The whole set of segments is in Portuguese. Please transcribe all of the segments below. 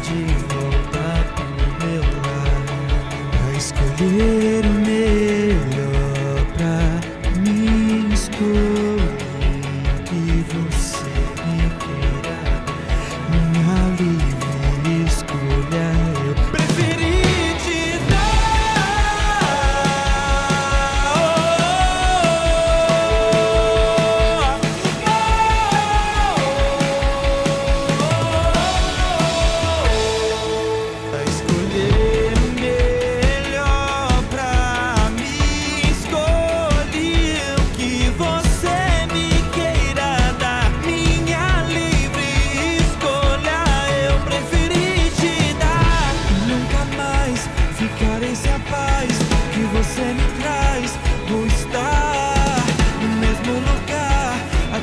de volta pro meu lar, pra escolher o melhor pra mim. Escolhi que você me queira, minha livre escolha eu preferi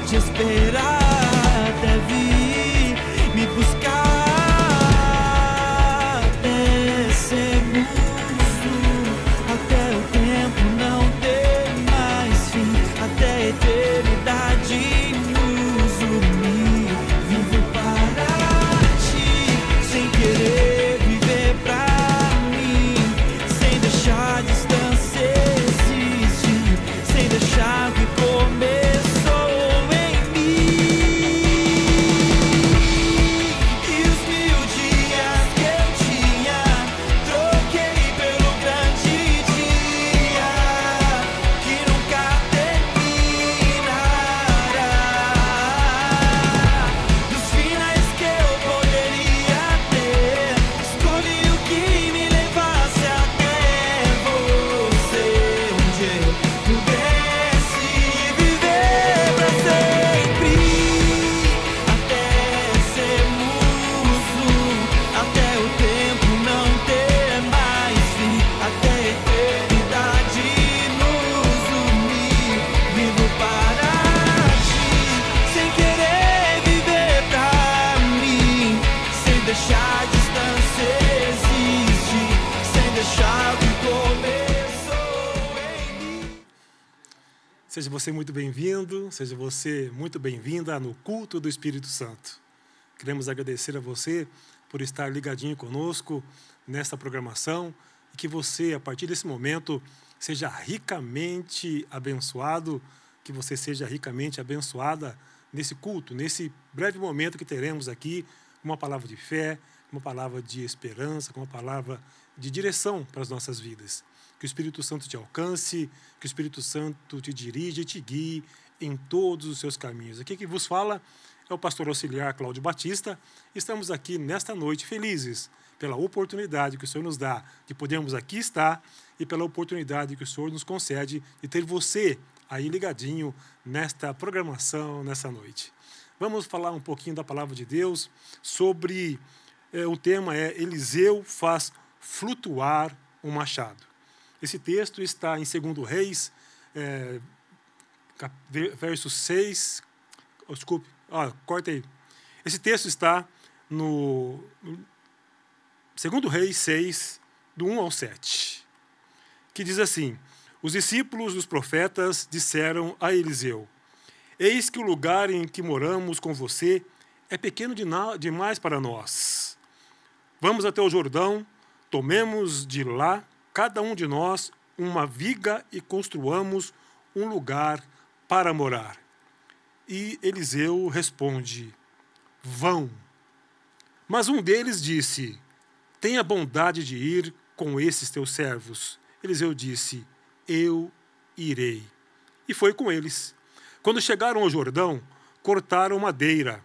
te esperar, deve me buscar até ser muso, até o tempo não ter mais fim, até a eternidade uso me vivo para ti, sem querer viver pra mim, sem deixar a distância existir, sem deixar que começou. Seja você muito bem-vindo, seja você muito bem-vinda no culto do Espírito Santo. Queremos agradecer a você por estar ligadinho conosco nesta programação e que você, a partir desse momento, seja ricamente abençoado, que você seja ricamente abençoada nesse culto, nesse breve momento que teremos aqui, uma palavra de fé, uma palavra de esperança, uma palavra de direção para as nossas vidas. Que o Espírito Santo te alcance, que o Espírito Santo te dirija e te guie em todos os seus caminhos. Aqui que vos fala é o pastor auxiliar Cláudio Batista. Estamos aqui nesta noite felizes pela oportunidade que o Senhor nos dá de podermos aqui estar e pela oportunidade que o Senhor nos concede de ter você aí ligadinho nesta programação, nessa noite. Vamos falar um pouquinho da palavra de Deus sobre, o tema é Eliseu faz flutuar um machado. Esse texto está em 2 Reis, verso 6. Desculpe, corta aí. Esse texto está no 2 Reis 6, do 1 ao 7, que diz assim: os discípulos dos profetas disseram a Eliseu: eis que o lugar em que moramos com você é pequeno demais para nós. Vamos até o Jordão, tomemos de lá cada um de nós uma viga e construamos um lugar para morar. E Eliseu responde: vão. Mas um deles disse: tenha bondade de ir com esses teus servos. Eliseu disse: eu irei. E foi com eles. Quando chegaram ao Jordão, cortaram madeira.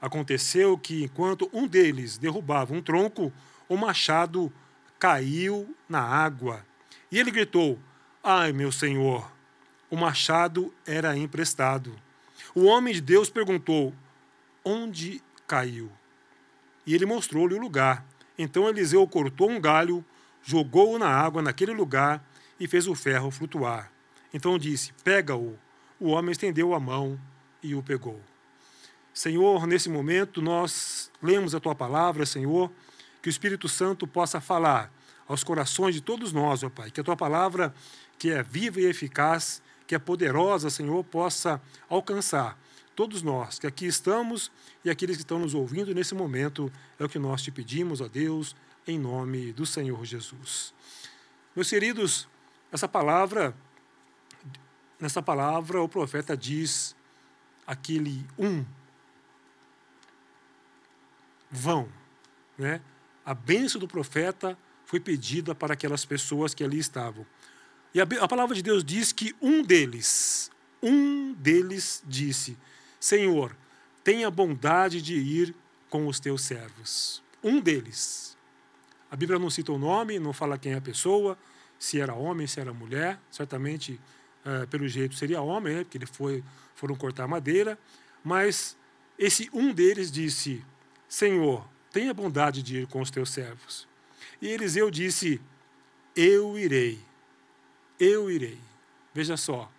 Aconteceu que, enquanto um deles derrubava um tronco, o machado caiu na água. E ele gritou: ai, meu senhor! O machado era emprestado. O homem de Deus perguntou: onde caiu? E ele mostrou-lhe o lugar. Então Eliseu cortou um galho, jogou-o na água naquele lugar e fez o ferro flutuar. Então disse: pega-o. O homem estendeu a mão e o pegou. Senhor, nesse momento nós lemos a Tua palavra, Senhor, que o Espírito Santo possa falar aos corações de todos nós, ó Pai, que a Tua palavra, que é viva e eficaz, que é poderosa, Senhor, possa alcançar todos nós que aqui estamos e aqueles que estão nos ouvindo nesse momento, é o que nós te pedimos, ó Deus, em nome do Senhor Jesus. Meus queridos, nessa palavra o profeta diz aquele vão, né? A bênção do profeta foi pedida para aquelas pessoas que ali estavam. E a palavra de Deus diz que um deles disse: Senhor, tenha bondade de ir com os teus servos. Um deles. A Bíblia não cita o nome, não fala quem é a pessoa, se era homem, se era mulher. Certamente, pelo jeito, seria homem, né? Porque foram cortar madeira. Mas esse um deles disse: Senhor, tenha bondade de ir com os teus servos. E Eliseu disse: eu irei. Veja só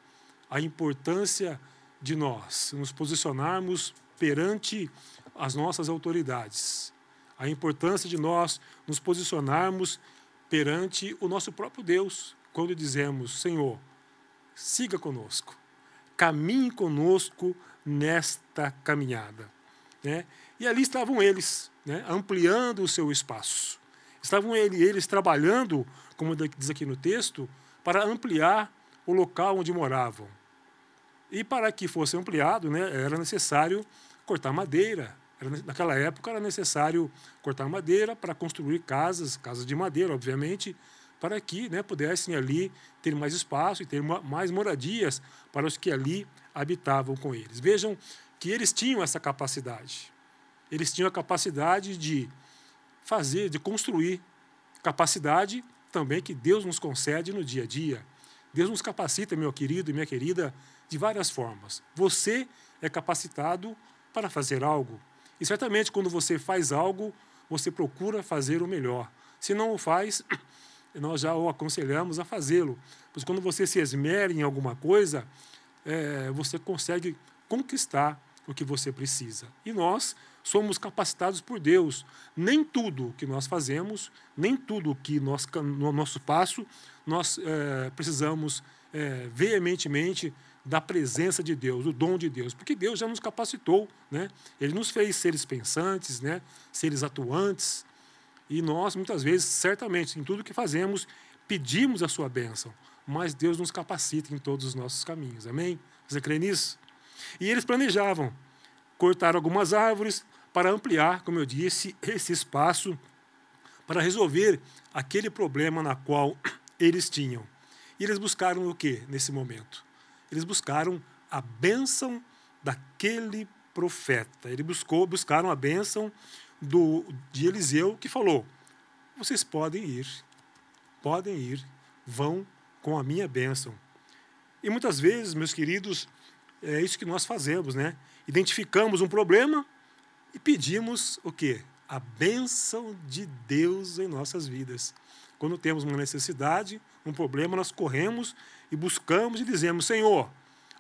a importância de nós nos posicionarmos perante as nossas autoridades. A importância de nós nos posicionarmos perante o nosso próprio Deus, quando dizemos: Senhor, siga conosco, caminhe conosco nesta caminhada. Né? E ali estavam eles, né, ampliando o seu espaço. Estavam eles trabalhando, como diz aqui no texto, para ampliar o local onde moravam. E para que fosse ampliado, né, era necessário cortar madeira. Naquela época era necessário cortar madeira para construir casas de madeira, obviamente, para que, né, pudessem ali ter mais espaço e ter mais moradias para os que ali habitavam com eles. Vejam que eles tinham essa capacidade. Eles tinham a capacidade de fazer, de construir, capacidade também que Deus nos concede no dia a dia. Deus nos capacita, meu querido e minha querida, de várias formas. Você é capacitado para fazer algo. E certamente quando você faz algo, você procura fazer o melhor. Se não o faz, nós já o aconselhamos a fazê-lo. Pois quando você se esmera em alguma coisa, você consegue conquistar o que você precisa. E nós somos capacitados por Deus. Nem tudo que nós fazemos, nem tudo que no nosso passo, nós precisamos veementemente da presença de Deus, do dom de Deus, porque Deus já nos capacitou, né? Ele nos fez seres pensantes, né? Seres atuantes, e nós, muitas vezes, certamente, em tudo que fazemos, pedimos a sua bênção, mas Deus nos capacita em todos os nossos caminhos. Amém? Você crê nisso? E eles planejavam cortar algumas árvores para ampliar, como eu disse, esse espaço para resolver aquele problema na qual eles tinham. E eles buscaram o quê nesse momento? Eles buscaram a bênção daquele profeta. Eles buscaram a bênção de Eliseu, que falou: vocês podem ir, vão com a minha bênção. E muitas vezes, meus queridos, é isso que nós fazemos, né? Identificamos um problema e pedimos o quê? A bênção de Deus em nossas vidas. Quando temos uma necessidade, um problema, nós corremos e buscamos e dizemos: Senhor,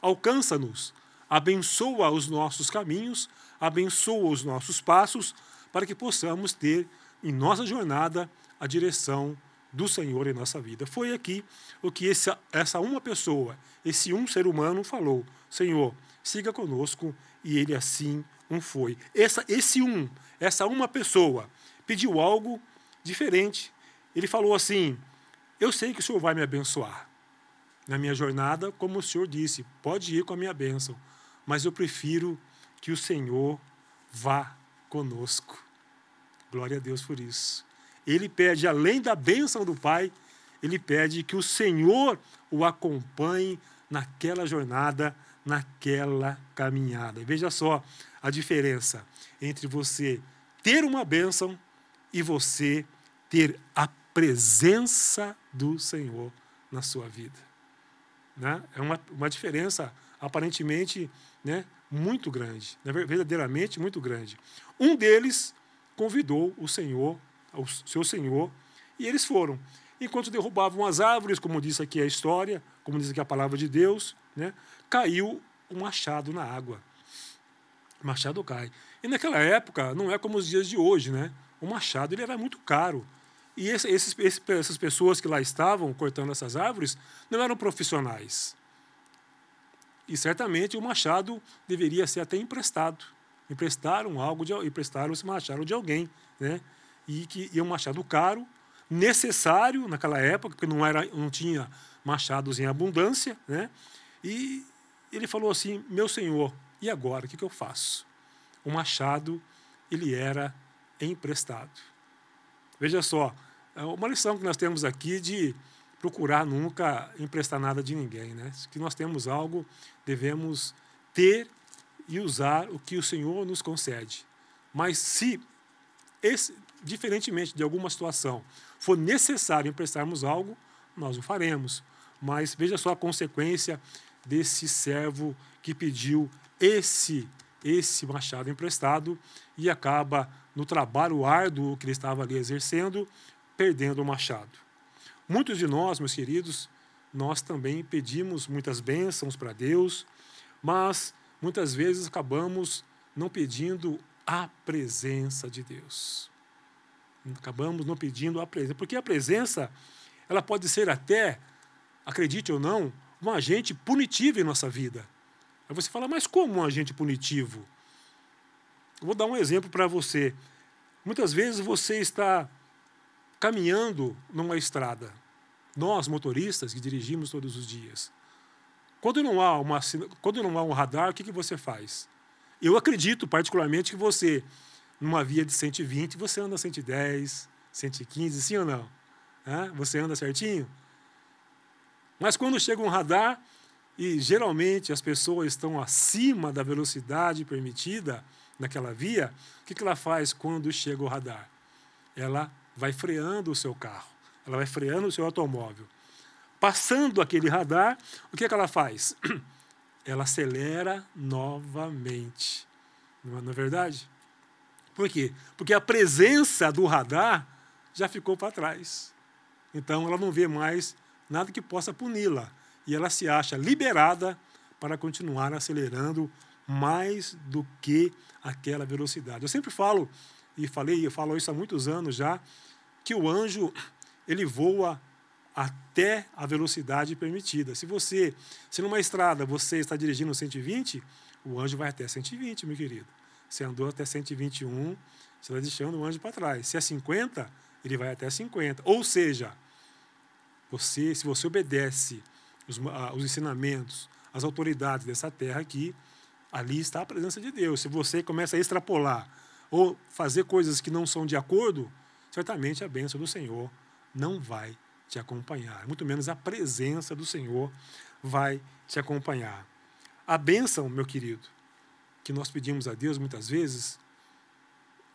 alcança-nos, abençoa os nossos caminhos, abençoa os nossos passos, para que possamos ter em nossa jornada a direção do Senhor em nossa vida. Foi aqui o que essa uma pessoa, esse um ser humano falou: Senhor, siga conosco, e ele assim foi. Essa uma pessoa pediu algo diferente. Ele falou assim: eu sei que o Senhor vai me abençoar na minha jornada, como o Senhor disse, pode ir com a minha bênção, mas eu prefiro que o Senhor vá conosco. Glória a Deus por isso. Ele pede, além da bênção do Pai, ele pede que o Senhor o acompanhe naquela jornada, naquela caminhada. E veja só a diferença entre você ter uma bênção e você ter a presença do Senhor na sua vida. Né? É uma diferença aparentemente, né, muito grande, verdadeiramente muito grande. Um deles convidou o seu Senhor, e eles foram. Enquanto derrubavam as árvores, como diz aqui a história, como diz aqui a palavra de Deus, né, caiu um machado na água. O machado cai. E naquela época, não é como os dias de hoje, né? O machado ele era muito caro. E essas pessoas que lá estavam cortando essas árvores não eram profissionais. E certamente o machado deveria ser até emprestado. Emprestaram esse machado de alguém, né? E que é um machado caro, necessário naquela época, porque não tinha machados em abundância, né? E ele falou assim: meu senhor, e agora, o que eu faço? O machado, ele era emprestado. Veja só, é uma lição que nós temos aqui de procurar nunca emprestar nada de ninguém, né? Se nós temos algo, devemos ter e usar o que o Senhor nos concede. Mas se, diferentemente de alguma situação, for necessário emprestarmos algo, nós o faremos. Mas veja só a consequência desse servo que pediu esse machado emprestado e acaba, no trabalho árduo que ele estava ali exercendo, perdendo o machado. Muitos de nós, meus queridos, nós também pedimos muitas bênçãos para Deus, mas muitas vezes acabamos não pedindo a presença de Deus. Acabamos não pedindo a presença, porque a presença, ela pode ser até, acredite ou não, um agente punitivo em nossa vida. Aí você fala, mas como um agente punitivo? Eu vou dar um exemplo para você. Muitas vezes você está caminhando numa estrada. Nós, motoristas, que dirigimos todos os dias. Quando não há um radar, o que você faz? Eu acredito, particularmente, que você, numa via de 120, você anda 110, 115, sim ou não? Você anda certinho? Mas quando chega um radar, e geralmente as pessoas estão acima da velocidade permitida naquela via, o que ela faz quando chega o radar? Ela vai freando o seu carro, ela vai freando o seu automóvel. Passando aquele radar, o que ela faz? Ela acelera novamente. Não é verdade? Por quê? Porque a presença do radar já ficou para trás. Então, ela não vê mais nada que possa puni-la. E ela se acha liberada para continuar acelerando mais do que aquela velocidade. Eu sempre falo, eu falo isso há muitos anos já, que o anjo, ele voa até a velocidade permitida. Se numa estrada você está dirigindo 120, o anjo vai até 120, meu querido. Você andou até 121, você está deixando o anjo para trás. Se é 50, ele vai até 50. Ou seja, se você obedece os ensinamentos, as autoridades dessa terra aqui, ali está a presença de Deus. Se você começa a extrapolar ou fazer coisas que não são de acordo, certamente a bênção do Senhor não vai te acompanhar. Muito menos a presença do Senhor vai te acompanhar. A bênção, meu querido, que nós pedimos a Deus muitas vezes,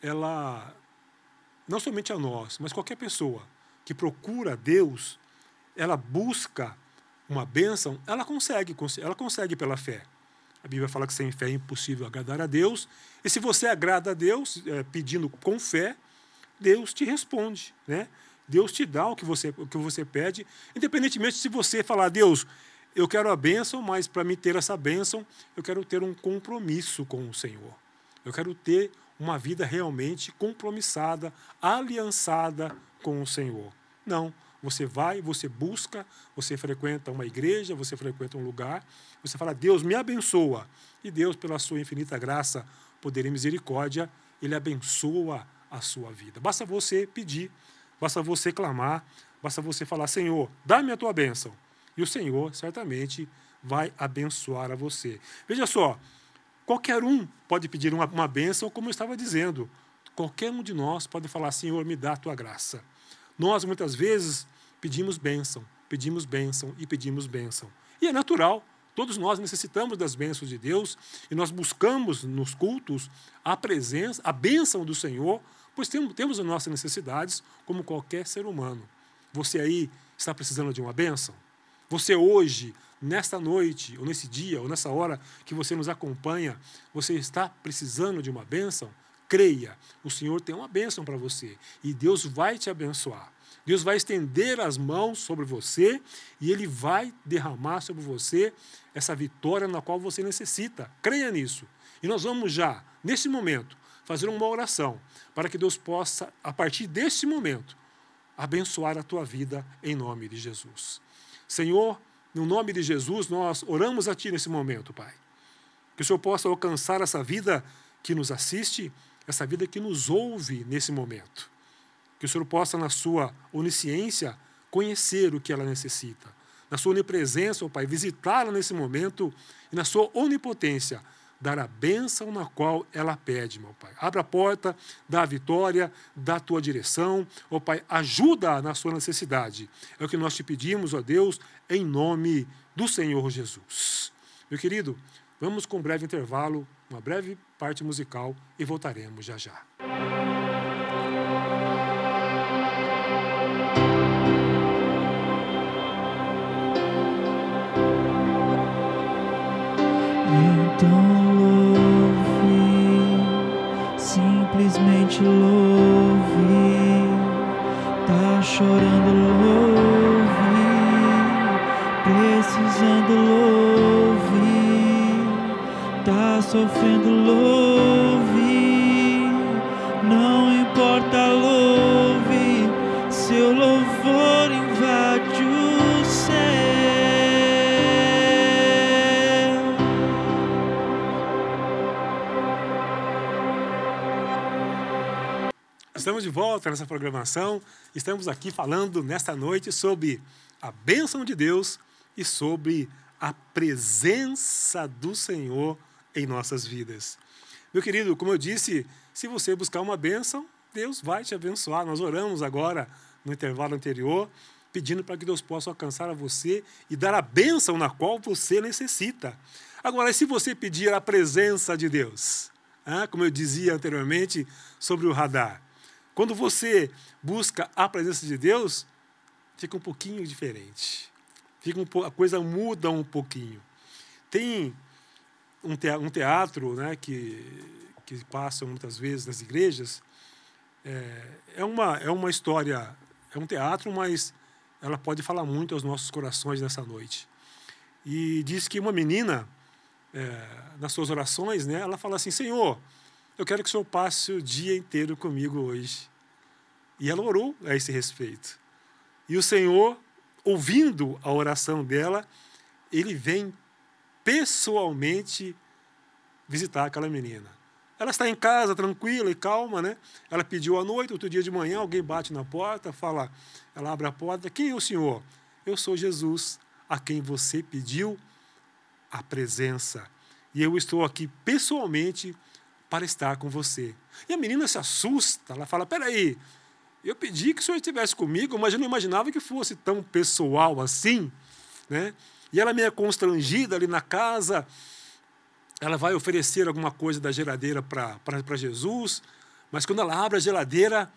ela, não somente a nós, mas qualquer pessoa que procura Deus, ela busca uma bênção, ela consegue pela fé. A Bíblia fala que sem fé é impossível agradar a Deus, e se você agrada a Deus, pedindo com fé, Deus te responde, né? Deus te dá o que você pede, independentemente se você falar, Deus, eu quero a bênção, mas para me ter essa bênção, eu quero ter um compromisso com o Senhor. Eu quero ter uma vida realmente compromissada, aliançada com o Senhor. Não, você vai, você busca, você frequenta uma igreja, você frequenta um lugar, você fala, Deus me abençoa. E Deus, pela sua infinita graça, poder e misericórdia, Ele abençoa a sua vida. Basta você pedir, basta você clamar, basta você falar, Senhor, dá-me a tua bênção. E o Senhor certamente vai abençoar a você. Veja só, qualquer um pode pedir uma bênção, como eu estava dizendo. Qualquer um de nós pode falar, Senhor, me dá a tua graça. Nós, muitas vezes, pedimos bênção e pedimos bênção. E é natural, todos nós necessitamos das bênçãos de Deus e nós buscamos nos cultos a bênção do Senhor, pois temos as nossas necessidades como qualquer ser humano. Você aí está precisando de uma bênção? Você hoje, nesta noite, ou nesse dia, ou nessa hora que você nos acompanha, você está precisando de uma bênção? Creia, o Senhor tem uma bênção para você e Deus vai te abençoar. Deus vai estender as mãos sobre você e Ele vai derramar sobre você essa vitória na qual você necessita. Creia nisso. E nós vamos já, nesse momento, fazer uma oração para que Deus possa, a partir deste momento, abençoar a tua vida em nome de Jesus. Senhor, no nome de Jesus, nós oramos a Ti nesse momento, Pai. Que o Senhor possa alcançar essa vida que nos assiste, essa vida que nos ouve nesse momento. Que o Senhor possa, na sua onisciência, conhecer o que ela necessita. Na sua onipresença, ó Pai, visitá-la nesse momento e na sua onipotência, dar a bênção na qual ela pede, meu Pai. Abra a porta, dá a vitória, dá a Tua direção. Ó Pai, ajuda na sua necessidade. É o que nós te pedimos, ó Deus, em nome do Senhor Jesus. Meu querido, vamos com um breve intervalo, uma breve parte musical e voltaremos já já. Então louve, simplesmente louve. Tá chorando, louve. Precisando, louve. Tá sofrendo, louve. Não importa, louve. Seu louvor invade o céu. Estamos de volta nessa programação. Estamos aqui falando nesta noite sobre a bênção de Deus e sobre a presença do Senhor em nossas vidas. Meu querido, como eu disse, se você buscar uma bênção, Deus vai te abençoar. Nós oramos agora, no intervalo anterior, pedindo para que Deus possa alcançar a você e dar a bênção na qual você necessita. Agora, se você pedir a presença de Deus, como eu dizia anteriormente sobre o radar, quando você busca a presença de Deus, fica um pouquinho diferente. A coisa muda um pouquinho. Tem um teatro, né, que passa muitas vezes nas igrejas. É uma história, é um teatro, mas ela pode falar muito aos nossos corações nessa noite. E diz que uma menina, nas suas orações, né, ela fala assim: Senhor, eu quero que o Senhor passe o dia inteiro comigo hoje. E ela orou a esse respeito. E o Senhor, ouvindo a oração dela, Ele vem pessoalmente visitar aquela menina. Ela está em casa, tranquila e calma, né? Ela pediu à noite, outro dia de manhã, alguém bate na porta, ela abre a porta: quem é o Senhor? Eu sou Jesus, a quem você pediu a presença. E eu estou aqui pessoalmente para estar com você. E a menina se assusta, ela fala: peraí, eu pedi que o Senhor estivesse comigo, mas eu não imaginava que fosse tão pessoal assim, né? E ela meio constrangida ali na casa, ela vai oferecer alguma coisa da geladeira para Jesus, mas quando ela abre a geladeira,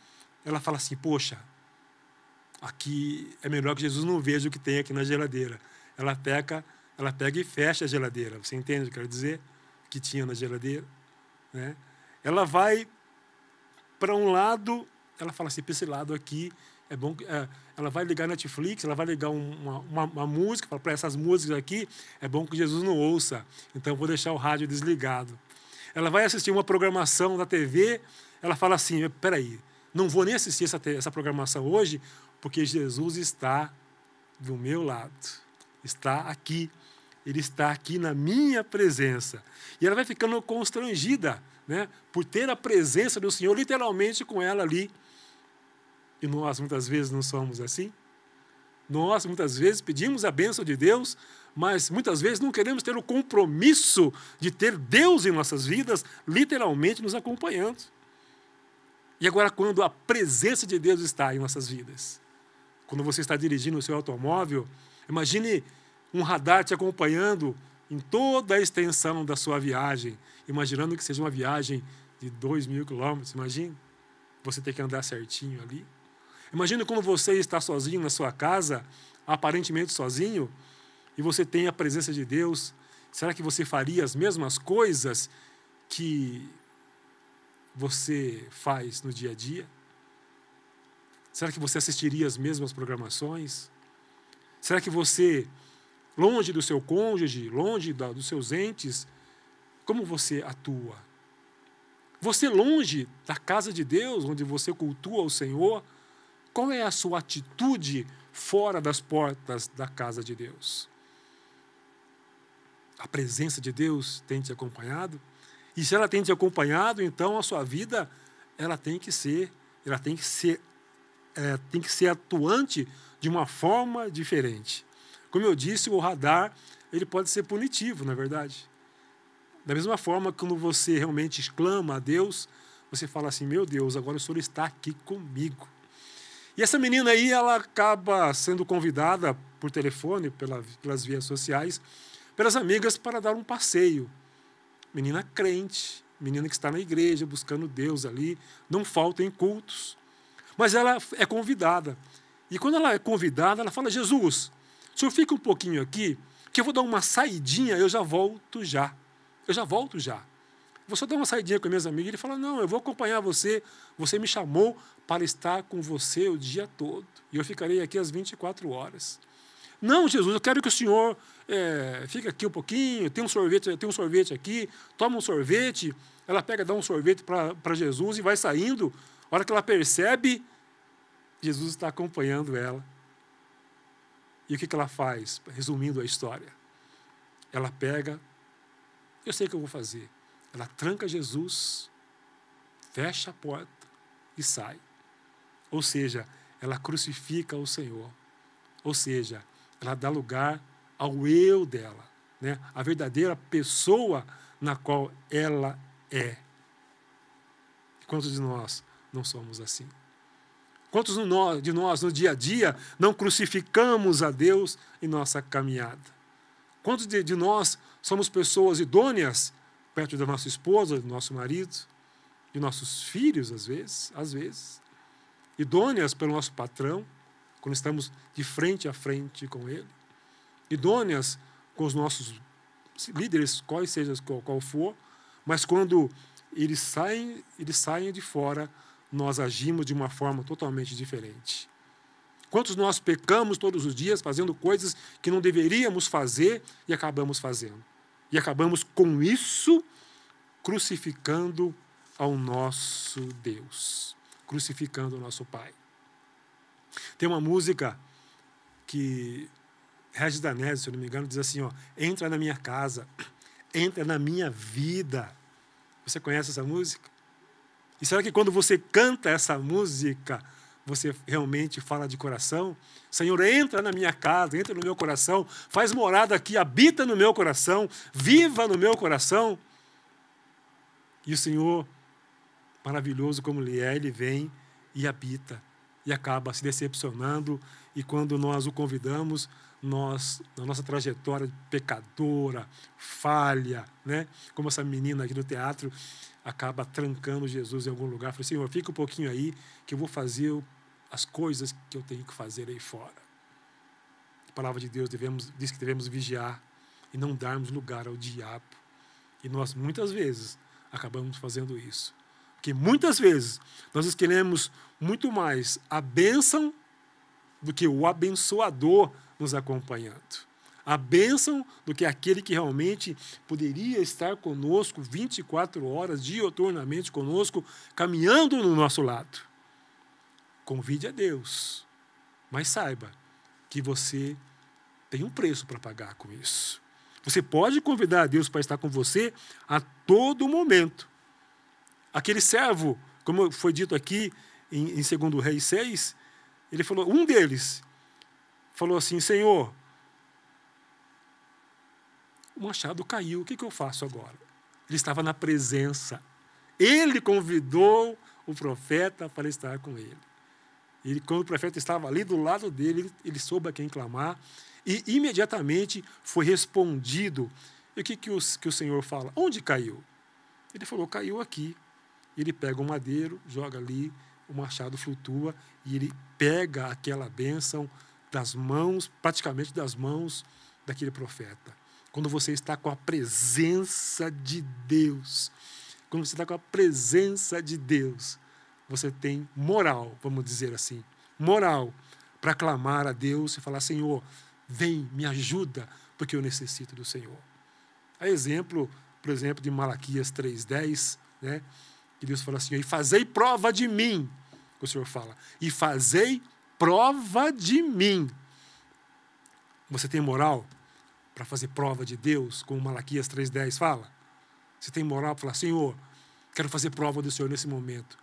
ela fala assim: poxa, aqui é melhor que Jesus não veja o que tem aqui na geladeira. Ela pega e fecha a geladeira. Você entende o que eu quero dizer? O que tinha na geladeira, né? Ela vai para um lado, ela fala assim: para esse lado aqui é bom. Ela vai ligar Netflix, ela vai ligar uma música, fala: para essas músicas aqui é bom que Jesus não ouça, então eu vou deixar o rádio desligado. Ela vai assistir uma programação da TV, ela fala assim: peraí, não vou nem assistir essa programação hoje, porque Jesus está do meu lado, está aqui, Ele está aqui na minha presença. E ela vai ficando constrangida, né, por ter a presença do Senhor literalmente com ela ali. E nós muitas vezes não somos assim. Nós muitas vezes pedimos a bênção de Deus, mas muitas vezes não queremos ter o compromisso de ter Deus em nossas vidas, literalmente nos acompanhando. E agora, quando a presença de Deus está em nossas vidas, quando você está dirigindo o seu automóvel, imagine um radar te acompanhando em toda a extensão da sua viagem, imaginando que seja uma viagem de 2.000 quilômetros, imagine, você ter que andar certinho ali. Imagina quando você está sozinho na sua casa, aparentemente sozinho, e você tem a presença de Deus. Será que você faria as mesmas coisas que você faz no dia a dia? Será que você assistiria as mesmas programações? Será que você, longe do seu cônjuge, longe dos seus entes, como você atua? Você longe da casa de Deus, onde você cultua o Senhor, qual é a sua atitude fora das portas da casa de Deus? A presença de Deus tem te acompanhado? E se ela tem te acompanhado, então a sua vida tem que ser atuante de uma forma diferente. Como eu disse, o radar ele pode ser punitivo, não é verdade? Da mesma forma, quando você realmente exclama a Deus, você fala assim, meu Deus, agora o Senhor está aqui comigo. E essa menina aí, ela acaba sendo convidada por telefone, pelas vias sociais, pelas amigas para dar um passeio. Menina crente, menina que está na igreja, buscando Deus ali, não falta em cultos. Mas ela é convidada. E quando ela é convidada, ela fala, Jesus, o senhor fica um pouquinho aqui, que eu vou dar uma saidinha, eu já volto já. Vou só dar uma saidinha com minhas amigas. Ele fala, não, eu vou acompanhar você. Você me chamou para estar com você o dia todo. E eu ficarei aqui às 24 horas. Não, Jesus, eu quero que o senhor fique aqui um pouquinho. Tem um sorvete aqui. Toma um sorvete. Ela pega, dá um sorvete para Jesus e vai saindo. A hora que ela percebe, Jesus está acompanhando ela. E o que ela faz? Resumindo a história. Ela pega, eu sei o que eu vou fazer. Ela tranca Jesus, fecha a porta e sai. Ou seja, ela crucifica o Senhor. Ou seja, ela dá lugar ao eu dela, né? A verdadeira pessoa na qual ela é. Quantos de nós não somos assim? Quantos de nós, no dia a dia, não crucificamos a Deus em nossa caminhada? Quantos de nós somos pessoas idôneas perto da nossa esposa, do nosso marido, de nossos filhos, às vezes, idôneas pelo nosso patrão, quando estamos de frente a frente com ele, idôneas com os nossos líderes, qual for, mas quando eles saem de fora, nós agimos de uma forma totalmente diferente. Quantos nós pecamos todos os dias fazendo coisas que não deveríamos fazer e acabamos fazendo? E acabamos, com isso, crucificando ao nosso Deus, crucificando o nosso Pai. Tem uma música que Regis Danese, se eu não me engano, diz assim, ó, entra na minha casa, entra na minha vida. Você conhece essa música? E será que quando você canta essa música, você realmente fala de coração? Senhor, entra na minha casa, entra no meu coração, faz morada aqui, habita no meu coração, viva no meu coração. E o Senhor, maravilhoso como Ele é, Ele vem e habita, e acaba se decepcionando, e quando nós o convidamos, nós, na nossa trajetória pecadora, falha, né? Como essa menina aqui no teatro, acaba trancando Jesus em algum lugar. Fala, Senhor, fica um pouquinho aí, que eu vou fazer as coisas que eu tenho que fazer aí fora. A palavra de Deus diz que devemos vigiar e não darmos lugar ao diabo. E nós, muitas vezes, acabamos fazendo isso. Porque muitas vezes nós queremos muito mais a bênção do que o abençoador nos acompanhando. A bênção do que aquele que realmente poderia estar conosco 24 horas, diuturnamente conosco, caminhando no nosso lado. Convide a Deus, mas saiba que você tem um preço para pagar com isso. Você pode convidar a Deus para estar com você a todo momento. Aquele servo, como foi dito aqui em 2 Reis 6, ele falou, um deles falou assim, Senhor, o machado caiu, o que eu faço agora? Ele estava na presença. Ele convidou o profeta para estar com ele. E quando o profeta estava ali do lado dele, ele soube a quem clamar e imediatamente foi respondido. E o que o Senhor fala? Onde caiu? Ele falou, caiu aqui. Ele pega um madeiro, joga ali, o machado flutua e ele pega aquela bênção das mãos, praticamente das mãos daquele profeta. Quando você está com a presença de Deus, quando você está com a presença de Deus, você tem moral, vamos dizer assim, moral para clamar a Deus e falar, Senhor, vem, me ajuda, porque eu necessito do Senhor. Há exemplo, por exemplo, de Malaquias 3:10, né, que Deus fala assim, e fazei prova de mim, que o Senhor fala, e fazei prova de mim. Você tem moral para fazer prova de Deus, como Malaquias 3:10 fala? Você tem moral para falar, Senhor, quero fazer prova do Senhor nesse momento.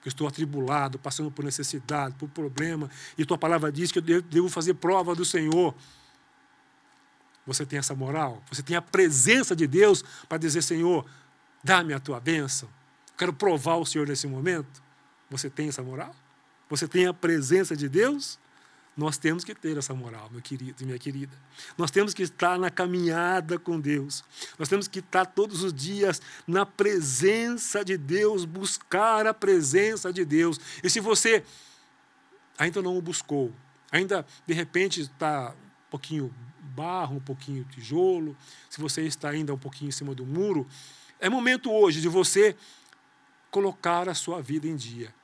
Eu estou atribulado, passando por necessidade, por problema, e tua palavra diz que eu devo fazer prova do Senhor. Você tem essa moral? Você tem a presença de Deus para dizer, Senhor, dá-me a tua bênção. Quero provar o Senhor nesse momento. Você tem essa moral? Você tem a presença de Deus? Nós temos que ter essa moral, meu querido e minha querida. Nós temos que estar na caminhada com Deus. Nós temos que estar todos os dias na presença de Deus, buscar a presença de Deus. E se você ainda não o buscou, ainda de repente está um pouquinho barro, um pouquinho tijolo, se você está ainda um pouquinho em cima do muro, é momento hoje de você colocar a sua vida em dia.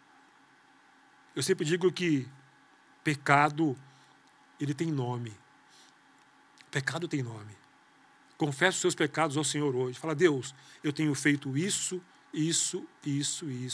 Eu sempre digo que pecado, ele tem nome. Pecado tem nome. Confessa os seus pecados ao Senhor hoje. Fala, Deus, eu tenho feito isso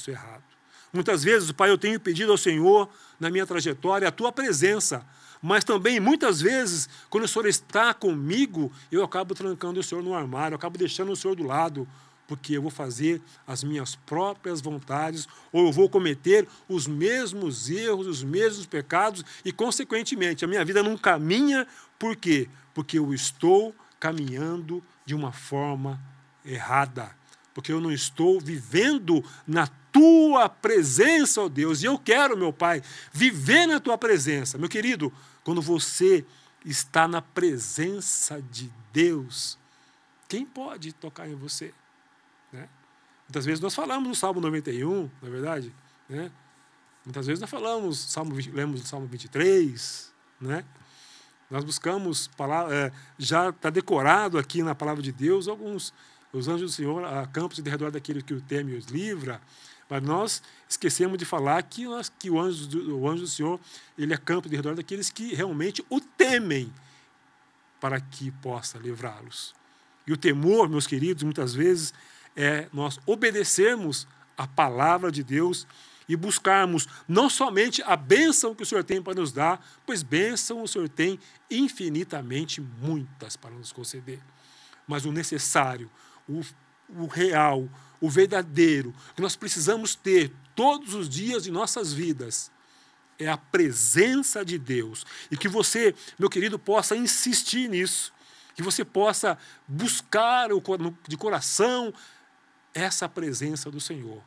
errado. Muitas vezes, Pai, eu tenho pedido ao Senhor, na minha trajetória, a tua presença. Mas também, muitas vezes, quando o Senhor está comigo, eu acabo trancando o Senhor no armário, eu acabo deixando o Senhor do lado, porque eu vou fazer as minhas próprias vontades, ou eu vou cometer os mesmos erros, os mesmos pecados, e, consequentemente, a minha vida não caminha. Por quê? Porque eu estou caminhando de uma forma errada, porque eu não estou vivendo na tua presença, ó Deus, e eu quero, meu Pai, viver na tua presença. Meu querido, quando você está na presença de Deus, quem pode tocar em você? Né? Muitas vezes nós falamos no Salmo 91, não é verdade? Né? Muitas vezes nós falamos, lemos o Salmo 23, né? Nós buscamos, já está decorado aqui na palavra de Deus, os anjos do Senhor acampam-se de redor daquele que o teme e os livra, mas nós esquecemos de falar que o anjo do Senhor, ele acampa de redor daqueles que realmente o temem, para que possa livrá-los. E o temor, meus queridos, muitas vezes, é nós obedecermos a palavra de Deus e buscarmos não somente a bênção que o Senhor tem para nos dar, pois bênção o Senhor tem infinitamente muitas para nos conceder. Mas o necessário, o real, o verdadeiro, que nós precisamos ter todos os dias de nossas vidas, é a presença de Deus. E que você, meu querido, possa insistir nisso, que você possa buscar de coração essa presença do Senhor,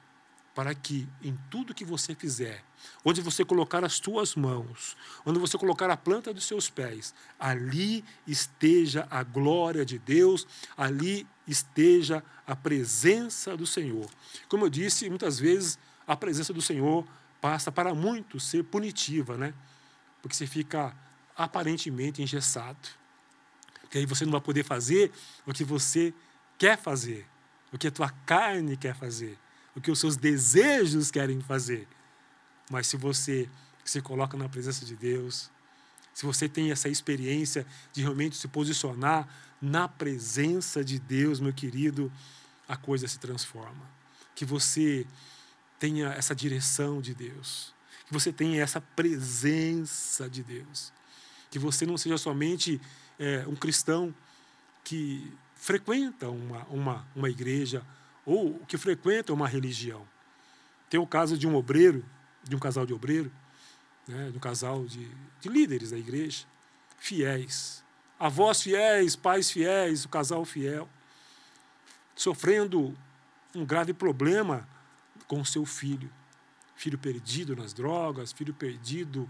para que em tudo que você fizer, onde você colocar as tuas mãos, onde você colocar a planta dos seus pés, ali esteja a glória de Deus, ali esteja a presença do Senhor. Como eu disse, muitas vezes a presença do Senhor passa para muitos ser punitiva, né? Porque você fica aparentemente engessado. Porque aí você não vai poder fazer o que você quer fazer, o que a tua carne quer fazer, o que os seus desejos querem fazer. Mas se você se coloca na presença de Deus, se você tem essa experiência de realmente se posicionar na presença de Deus, meu querido, a coisa se transforma. Que você tenha essa direção de Deus, que você tenha essa presença de Deus, que você não seja somente um cristão que frequenta uma igreja ou que frequenta uma religião. Tem o caso de um obreiro, de um casal de obreiro, né, de um casal de líderes da igreja, fiéis, avós fiéis, pais fiéis, o casal fiel, sofrendo um grave problema com o seu filho perdido nas drogas, filho perdido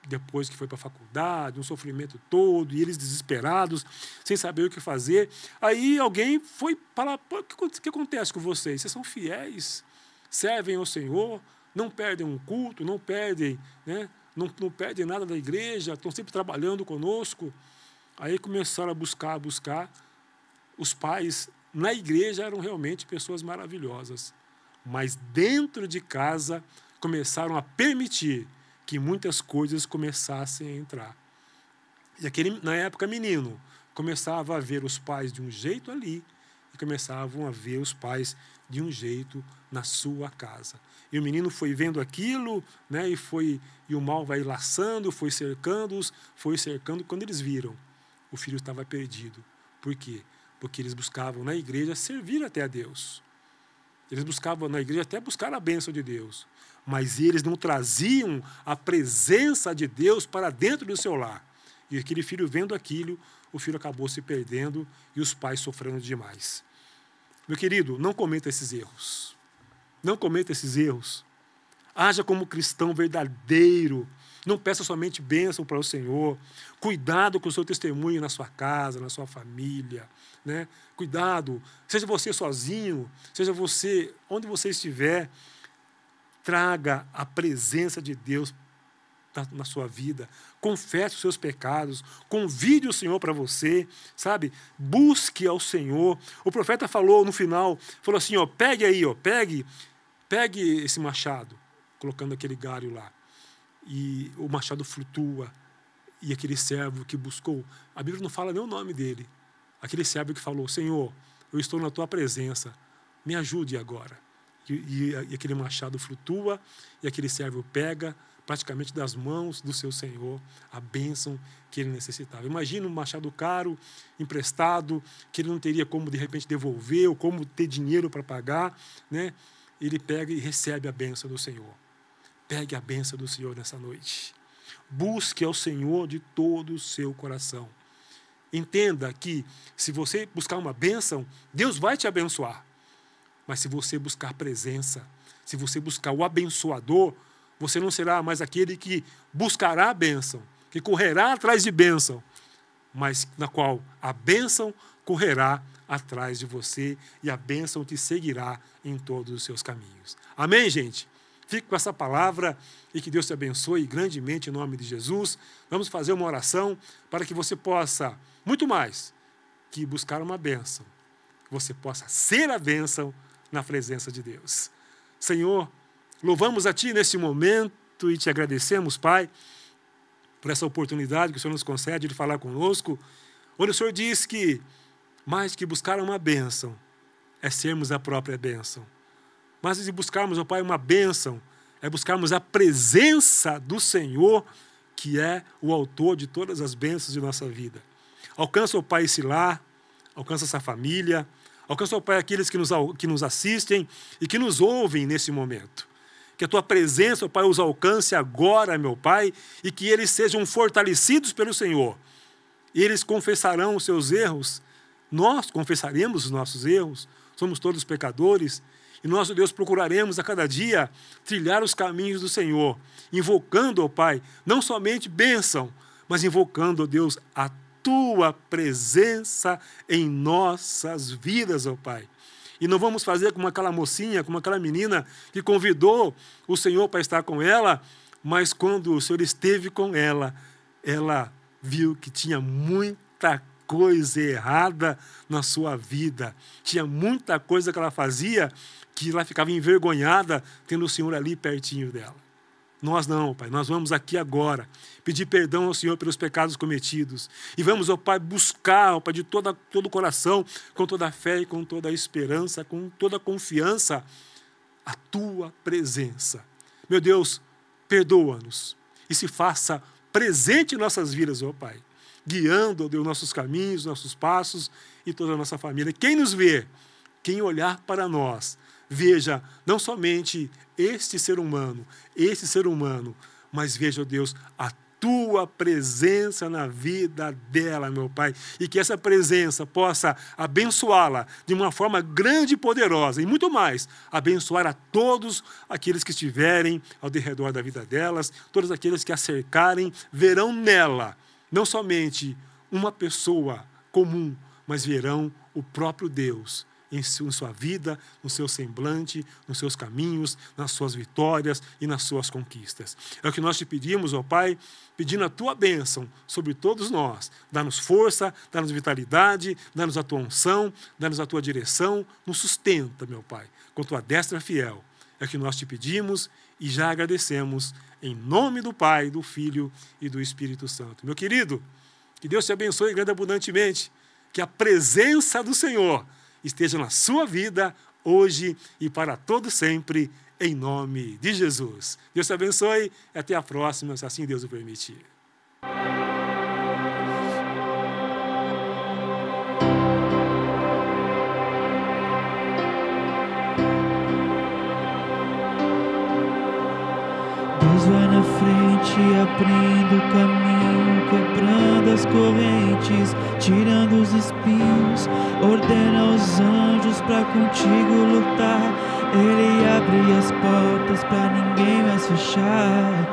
depois que foi para a faculdade, um sofrimento todo, e eles desesperados, sem saber o que fazer. Aí alguém foi falar, o que acontece com vocês? Vocês são fiéis, servem ao Senhor, não perdem um culto, não perdem, né? não perdem nada da igreja, estão sempre trabalhando conosco. Aí começaram a buscar. Os pais na igreja eram realmente pessoas maravilhosas, mas dentro de casa começaram a permitir que muitas coisas começassem a entrar. E aquele, na época, menino, começava a ver os pais de um jeito ali e começavam a ver os pais de um jeito na sua casa. E o menino foi vendo aquilo, né, e o mal vai laçando, foi cercando-os, quando eles viram. o filho estava perdido. Por quê? Porque eles buscavam na igreja servir até a Deus. Eles buscavam na igreja até buscar a bênção de Deus. Mas eles não traziam a presença de Deus para dentro do seu lar. E aquele filho, vendo aquilo, o filho acabou se perdendo e os pais sofrendo demais. Meu querido, não cometa esses erros. Não cometa esses erros. Haja como cristão verdadeiro. Não peça somente bênção para o Senhor. Cuidado com o seu testemunho na sua casa, na sua família. Né? Cuidado. Seja você sozinho, seja você onde você estiver. Traga a presença de Deus na sua vida. Confesse os seus pecados. Convide o Senhor para você. Sabe? Busque ao Senhor. O profeta falou no final, falou assim, ó, pegue aí, ó, pegue esse machado, colocando aquele galho lá. E o machado flutua. E aquele servo que buscou, a Bíblia não fala nem o nome dele. Aquele servo que falou, Senhor, eu estou na tua presença, me ajude agora. E aquele machado flutua, e aquele servo pega, praticamente das mãos do seu Senhor, a bênção que ele necessitava. Imagina um machado caro, emprestado, que ele não teria como, de repente, devolver, ou como ter dinheiro para pagar, né? Ele pega e recebe a bênção do Senhor. Pegue a bênção do Senhor nessa noite. Busque ao Senhor de todo o seu coração. Entenda que, se você buscar uma bênção, Deus vai te abençoar. Mas se você buscar presença, se você buscar o abençoador, você não será mais aquele que buscará a bênção, que correrá atrás de bênção, mas na qual a bênção correrá atrás de você e a bênção te seguirá em todos os seus caminhos. Amém, gente? Fique com essa palavra e que Deus te abençoe grandemente em nome de Jesus. Vamos fazer uma oração para que você possa, muito mais que buscar uma bênção, você possa ser a bênção na presença de Deus. Senhor, louvamos a Ti neste momento e te agradecemos, Pai, por essa oportunidade que o Senhor nos concede de falar conosco, onde o Senhor diz que mais que buscar uma bênção é sermos a própria bênção. Mas de buscarmos, ó Pai, uma bênção é buscarmos a presença do Senhor, que é o autor de todas as bênçãos de nossa vida. Alcança, ó Pai, esse lar, alcança essa família, alcança, ó Pai, aqueles que nos assistem e que nos ouvem nesse momento. Que a Tua presença, ó Pai, os alcance agora, meu Pai, e que eles sejam fortalecidos pelo Senhor. E eles confessarão os seus erros, nós confessaremos os nossos erros, somos todos pecadores, e nós, ó Deus, procuraremos a cada dia trilhar os caminhos do Senhor, invocando, ó Pai, não somente bênção, mas invocando, ó Deus, a Tua presença em nossas vidas, ó Pai. E não vamos fazer como aquela mocinha, como aquela menina que convidou o Senhor para estar com ela, mas quando o Senhor esteve com ela, ela viu que tinha muita coisa errada na sua vida. Tinha muita coisa que ela fazia que ela ficava envergonhada tendo o Senhor ali pertinho dela. Nós não, Pai, nós vamos aqui agora pedir perdão ao Senhor pelos pecados cometidos. E vamos, ó Pai, buscar, ó Pai, de todo o coração, com toda a fé e com toda a esperança, com toda a confiança, a Tua presença. Meu Deus, perdoa-nos e se faça presente em nossas vidas, ó Pai, guiando, ó Deus, nossos caminhos, nossos passos e toda a nossa família. Quem nos vê, quem olhar para nós, veja não somente este ser humano, mas veja, ó Deus, a Tua presença na vida dela, meu Pai, e que essa presença possa abençoá-la de uma forma grande e poderosa, e muito mais, abençoar a todos aqueles que estiverem ao redor da vida delas, todos aqueles que a cercarem, verão nela não somente uma pessoa comum, mas verão o próprio Deus em sua vida, no seu semblante, nos seus caminhos, nas suas vitórias e nas suas conquistas. É o que nós te pedimos, ó Pai, pedindo a Tua bênção sobre todos nós. Dá-nos força, dá-nos vitalidade, dá-nos a Tua unção, dá-nos a Tua direção, nos sustenta, meu Pai, com Tua destra fiel. É o que nós te pedimos e já agradecemos em nome do Pai, do Filho e do Espírito Santo. Meu querido, que Deus te abençoe grande e abundantemente, que a presença do Senhor esteja na sua vida, hoje e para todo sempre, em nome de Jesus. Deus te abençoe e até a próxima, se assim Deus o permitir. Deus vai na frente, abrindo o caminho, quebrando as correntes, tirando os espinhos, ordena aos anjos pra contigo lutar. Ele abre as portas pra ninguém mais fechar.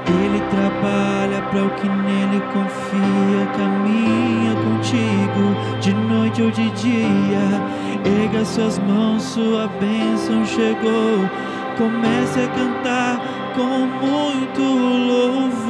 Ele trabalha para o que nele confia, caminha contigo de noite ou de dia. Erga suas mãos, sua bênção chegou. Comece a cantar com muito louvor.